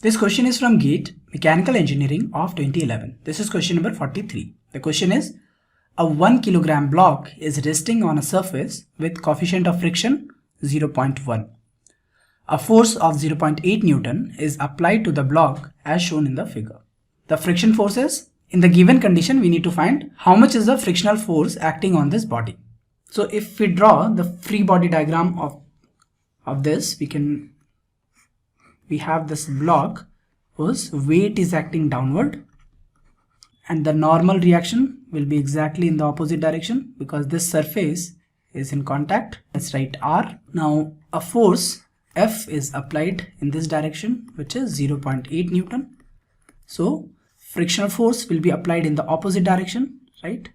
This question is from GATE Mechanical Engineering of 2011. This is question number 43. The question is, a 1 kilogram block is resting on a surface with coefficient of friction 0.1. A force of 0.8 Newton is applied to the block as shown in the figure. The friction forces, in the given condition, we need to find how much is the frictional force acting on this body. So if we draw the free body diagram of this, we have this block whose weight is acting downward, and the normal reaction will be exactly in the opposite direction because this surface is in contact. Let's write R. Now a force F is applied in this direction, which is 0.8 Newton. So frictional force will be applied in the opposite direction, right?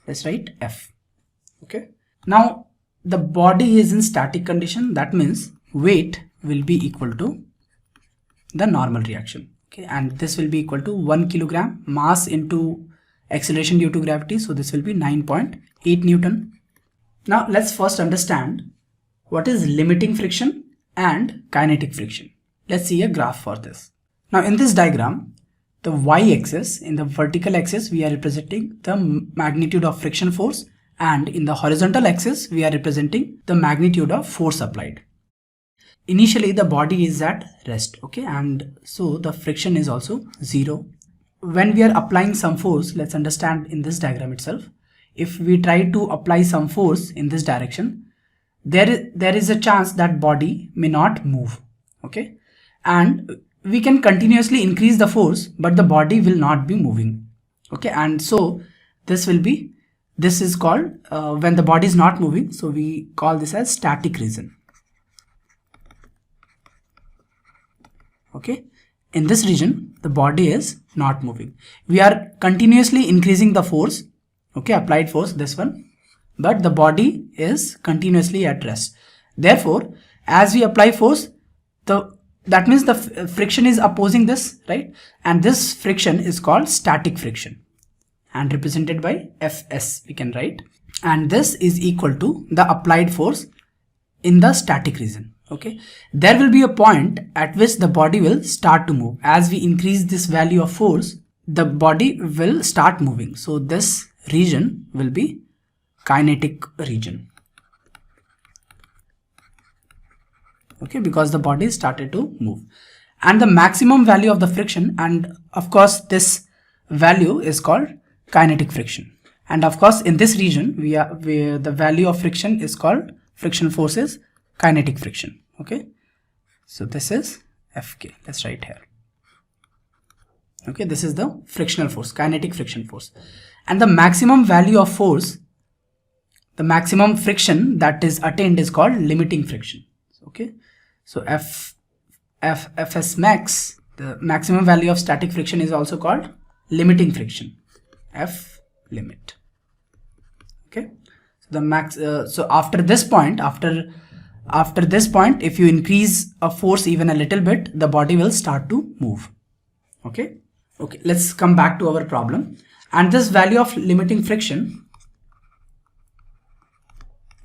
Let's write F. Okay. Now the body is in static condition. That means weight will be equal to the normal reaction. Okay, and this will be equal to 1 kilogram mass into acceleration due to gravity. So this will be 9.8 Newton. Now let's first understand what is limiting friction and kinetic friction. Let's see a graph for this. Now in this diagram, the y-axis, in the vertical axis, we are representing the magnitude of friction force, and in the horizontal axis, we are representing the magnitude of force applied. Initially the body is at rest, okay, and so the friction is also 0. When we are applying some force, let's understand in this diagram itself. If we try to apply some force in this direction, there is a chance that body may not move, okay, and we can continuously increase the force, but the body will not be moving, okay, and so this is called when the body is not moving, so we call this as static region. Okay, in this region the body is not moving. We are continuously increasing the force, okay, applied force, this one, but the body is continuously at rest. Therefore, as we apply force, that means the friction is opposing this, right? And this friction is called static friction and represented by Fs, we can write. And this is equal to the applied force in the static region. Okay, there will be a point at which the body will start to move. As we increase this value of force, the body will start moving. So this region will be kinetic region. Okay, because the body started to move. And the maximum value of the friction, and of course this value is called kinetic friction. And of course in this region, where the value of friction is called friction forces, kinetic friction. Okay, so this is Fk. Let's write here. Okay, this is the frictional force, kinetic friction force, and the maximum value of force, the maximum friction that is attained is called limiting friction. Okay, so Fs max, the maximum value of static friction, is also called limiting friction, F limit. Okay, so the max. So after this point, after this point, if you increase a force even a little bit, the body will start to move. Okay, let's come back to our problem. And this value of limiting friction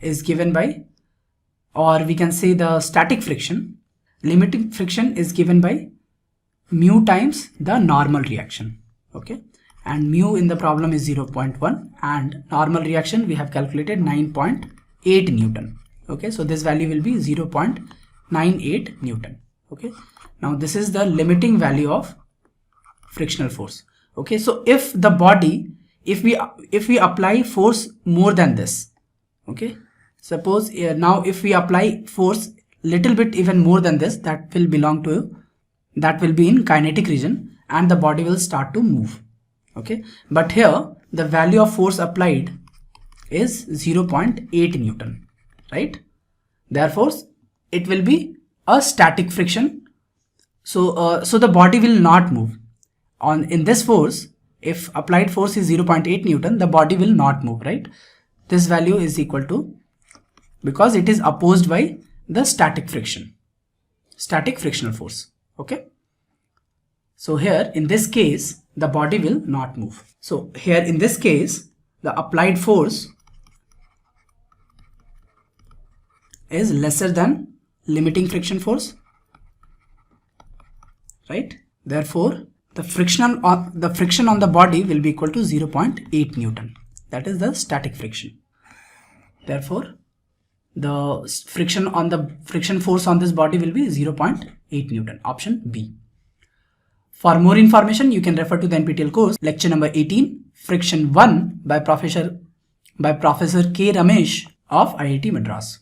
is given by, or we can say the static friction. Limiting friction is given by mu times the normal reaction. Okay, and mu in the problem is 0.1, and normal reaction we have calculated 9.8 Newton. Okay, so this value will be 0.98 Newton. Okay, now this is the limiting value of frictional force. Okay, so if the body, if we apply force more than this, okay, suppose now if we apply force little bit even more than this, that will be in kinetic region, and the body will start to move. Okay, but here the value of force applied is 0.8 Newton. Right? Therefore, it will be a static friction. So the body will not move. In this force, if applied force is 0.8 Newton, the body will not move, right? This value is equal to, because it is opposed by the static frictional force. Okay? So here in this case, the body will not move. So here in this case, the applied force is lesser than limiting friction force, right? Therefore, the friction on the body will be equal to 0.8 Newton. That is the static friction. Therefore, the friction force on this body will be 0.8 Newton. Option B. For more information, you can refer to the NPTEL course, lecture number 18, Friction 1 by Professor K. Ramesh of IIT Madras.